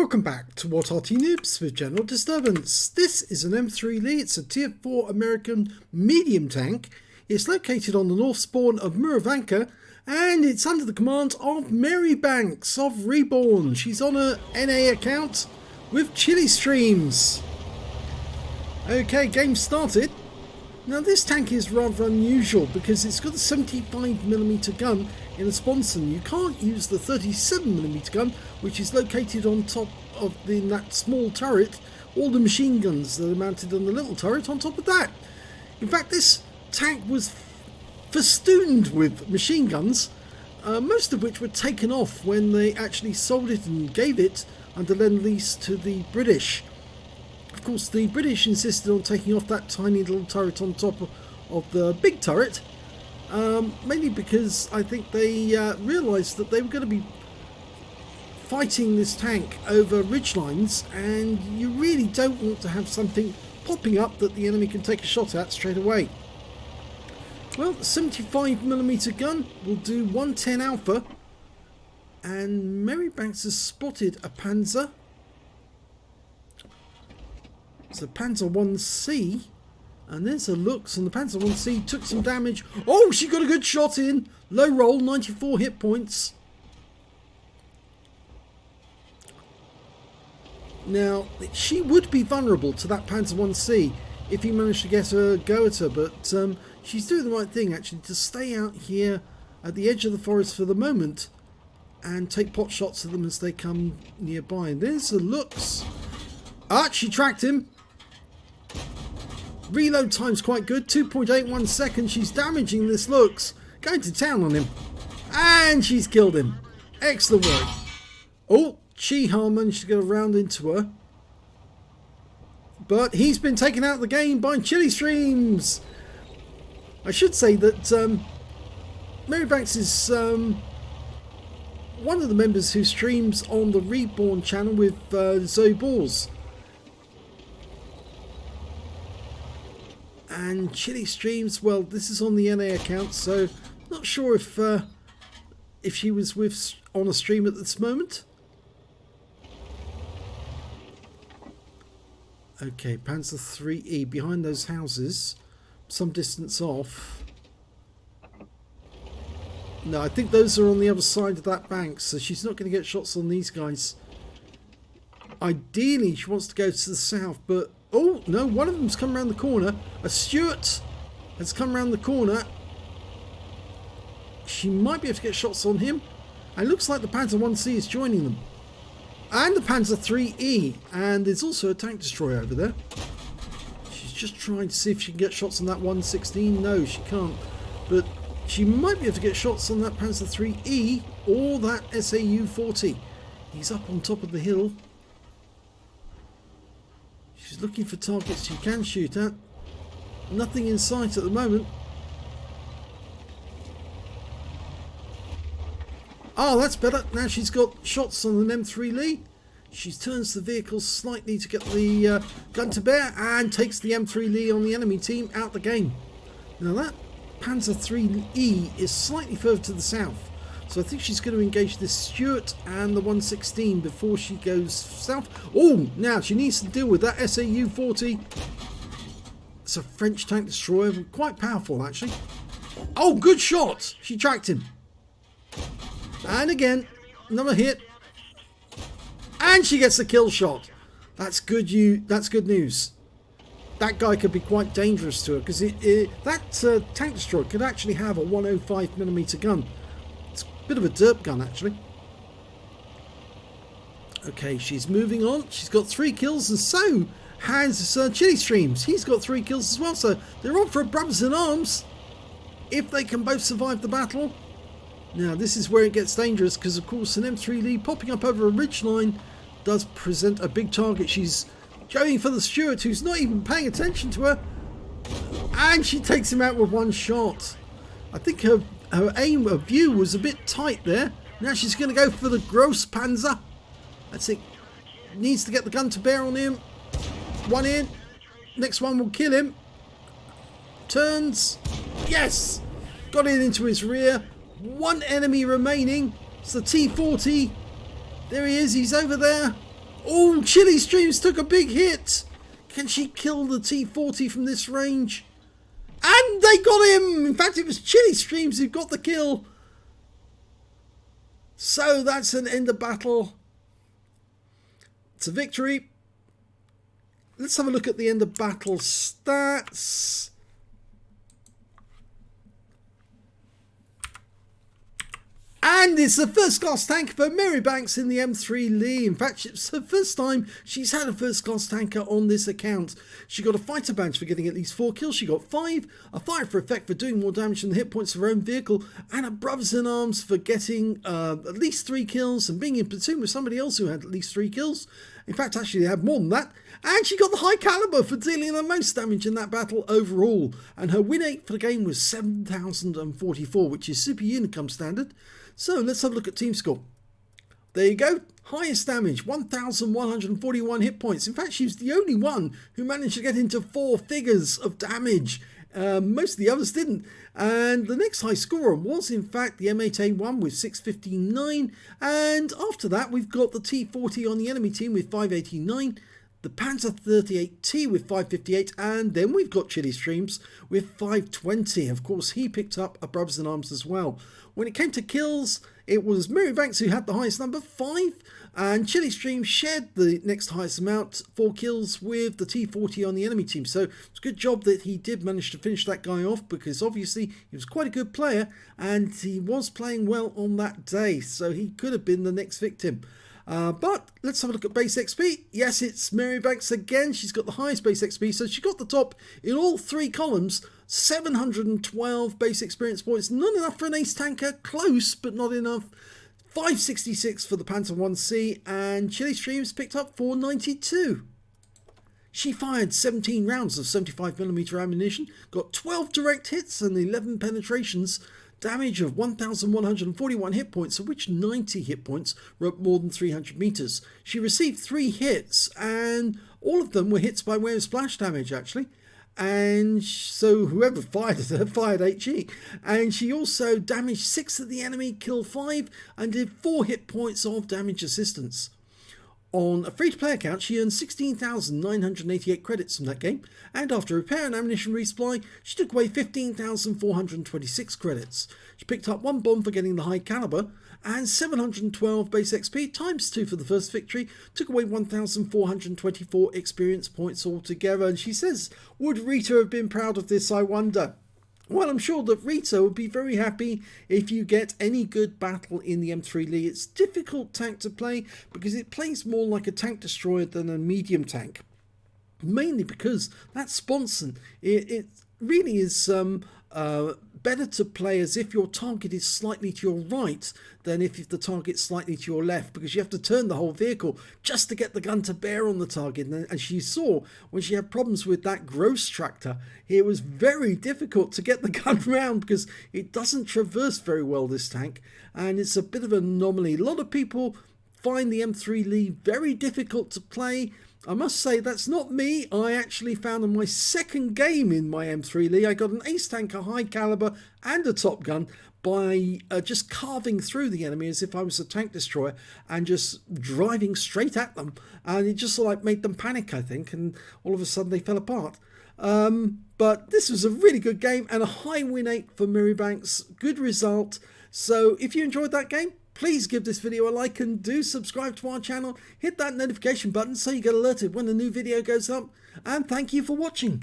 Welcome back to What Arty Noobs with General Disturbance. This is an M3 Lee. It's a Tier 4 American medium tank. It's located on the north spawn of Murovanka and it's under the command of Mary Banks of REBRN. She's on a NA account with chili streams. Okay, game started. Now this tank is rather unusual because it's got a 75mm gun in a sponson. You can't use the 37mm gun, which is located on top of that small turret. All the machine guns that are mounted on the little turret on top of that. In fact, this tank was festooned with machine guns, most of which were taken off when they actually sold it and gave it under Lend-Lease to the British. Of course, the British insisted on taking off that tiny little turret on top of the big turret, mainly because I think they realised that they were going to be fighting this tank over ridgelines, and you really don't want to have something popping up that the enemy can take a shot at straight away. Well, the 75mm gun will do 110 alpha, and Mary Banks has spotted a Panzer. It's a Panzer 1C, and there's a looks, and the Panzer 1C took some damage. Oh, she got a good shot in. Low roll, 94 hit points. Now, she would be vulnerable to that Panzer 1C if he managed to get a go at her, but she's doing the right thing actually to stay out here at the edge of the forest for the moment and take pot shots at them as they come nearby. And there's the looks. Ah, she tracked him. Reload time's quite good, 2.81 seconds. She's damaging this looks, going to town on him, and she's killed him. Excellent work. Oh, Chi-Ha managed to get a round into her, but he's been taken out of the game by chili streams. I should say that Mary Banks is one of the members who streams on the REBRN channel with Zoe Balls. And chili streams, well, this is on the NA account, so not sure if she was on a stream at this moment. Okay, Panzer 3E behind those houses, some distance off. No, I think those are on the other side of that bank, so she's not going to get shots on these guys. Ideally, she wants to go to the south, but oh no, one of them's come around the corner. A Stuart has come around the corner. She might be able to get shots on him. And it looks like the Panzer 1C is joining them. And the Panzer 3E. And there's also a tank destroyer over there. She's just trying to see if she can get shots on that 116. No, she can't. But she might be able to get shots on that Panzer 3E or that SAU 40. He's up on top of the hill. She's looking for targets she can shoot at. Nothing in sight at the moment. Oh, that's better. Now she's got shots on an M3 Lee. She turns the vehicle slightly to get the gun to bear and takes the M3 Lee on the enemy team out the game. Now that Panzer 3E is slightly further to the south. So I think she's going to engage this Stuart and the 116 before she goes south. Oh, now she needs to deal with that SAU 40. It's a French tank destroyer, quite powerful actually. Oh, good shot! She tracked him. And again, another hit. And she gets the kill shot. That's good. That's good news. That guy could be quite dangerous to her because that tank destroyer could actually have a 105mm gun. Bit of a derp gun actually. Okay, she's moving on. She's got 3 kills, and so has Chili Streams. He's got 3 kills as well, so they're on for brothers in arms if they can both survive the battle. Now this is where it gets dangerous because of course an M3 Lee popping up over a ridgeline does present a big target. She's going for the Stuart, who's not even paying attention to her, and she takes him out with one shot. I think her view was a bit tight there. Now she's going to go for the Gross Panzer. That's it. Needs to get the gun to bear on him. One in. Next one will kill him. Turns. Yes! Got it into his rear. One enemy remaining. It's the T-40. There he is. He's over there. Oh, Chili Streams took a big hit. Can she kill the T40 from this range? And they got him. In fact, it was Chili Streams who got the kill. So that's an end of battle. It's a victory. Let's have a look at the end of battle stats. And it's the first class tank for Mary Banks in the M3 Lee. In fact, it's the first time she's had a first class tanker on this account. She got a fighter badge for getting at least 4 kills. She got 5, a fire for effect for doing more damage than the hit points of her own vehicle, and a brothers in arms for getting at least 3 kills and being in platoon with somebody else who had at least 3 kills. In fact, actually they had more than that. And she got the high caliber for dealing the most damage in that battle overall. And her win rate for the game was 7,044, which is Super Unicum standard. So let's have a look at team score. There you go. Highest damage, 1,141 hit points. In fact, she was the only one who managed to get into 4 figures of damage. Most of the others didn't. And the next high scorer was in fact the M8A1 with 659. And after that, we've got the T40 on the enemy team with 589. The Panzer 38T with 558, and then we've got Chili Streams with 520. Of course, he picked up a brothers in arms as well. When it came to kills, it was Mary Banks who had the highest number, 5, and Chili Streams shared the next highest amount, 4 kills with the T40 on the enemy team. So it's a good job that he did manage to finish that guy off, because obviously he was quite a good player and he was playing well on that day, so he could have been the next victim. But let's have a look at base XP. Yes, it's Mary Banks again. She's got the highest base XP, so she got the top in all 3 columns. 712 base experience points. Not enough for an ace tanker. Close, but not enough. 566 for the Panzer 1C, and Chili Streams picked up 492. She fired 17 rounds of 75mm ammunition, got 12 direct hits and 11 penetrations. Damage of 1,141 hit points, of which 90 hit points were at more than 300 meters. She received 3 hits, and all of them were hits by way of splash damage, actually. And so whoever fired at her fired HE. And she also damaged 6 of the enemy, killed 5, and did 4 hit points of damage assistance. On a free-to-play account, she earned 16,988 credits from that game, and after repair and ammunition resupply, she took away 15,426 credits. She picked up 1 bomb for getting the high caliber, and 712 base XP times 2 for the first victory, took away 1,424 experience points altogether. And she says, would Rita have been proud of this, I wonder? Well, I'm sure that Rita would be very happy if you get any good battle in the M3 Lee. It's a difficult tank to play because it plays more like a tank destroyer than a medium tank. Mainly because that sponson, it really is better to play as if your target is slightly to your right than if the target's slightly to your left, because you have to turn the whole vehicle just to get the gun to bear on the target. And as she saw, when she had problems with that gross tractor, it was very difficult to get the gun round because it doesn't traverse very well, this tank, and it's a bit of an anomaly. A lot of people find the M3 Lee very difficult to play. I must say that's not me. I actually found in my second game in my M3 Lee, I got an ace tanker, high caliber and a top gun by just carving through the enemy as if I was a tank destroyer and just driving straight at them, and it just like made them panic, I think, and all of a sudden they fell apart. But this was a really good game and a high win rate for Mary Banks. Good result. So if you enjoyed that game, please give this video a like and do subscribe to our channel. Hit that notification button so you get alerted when a new video goes up. And thank you for watching.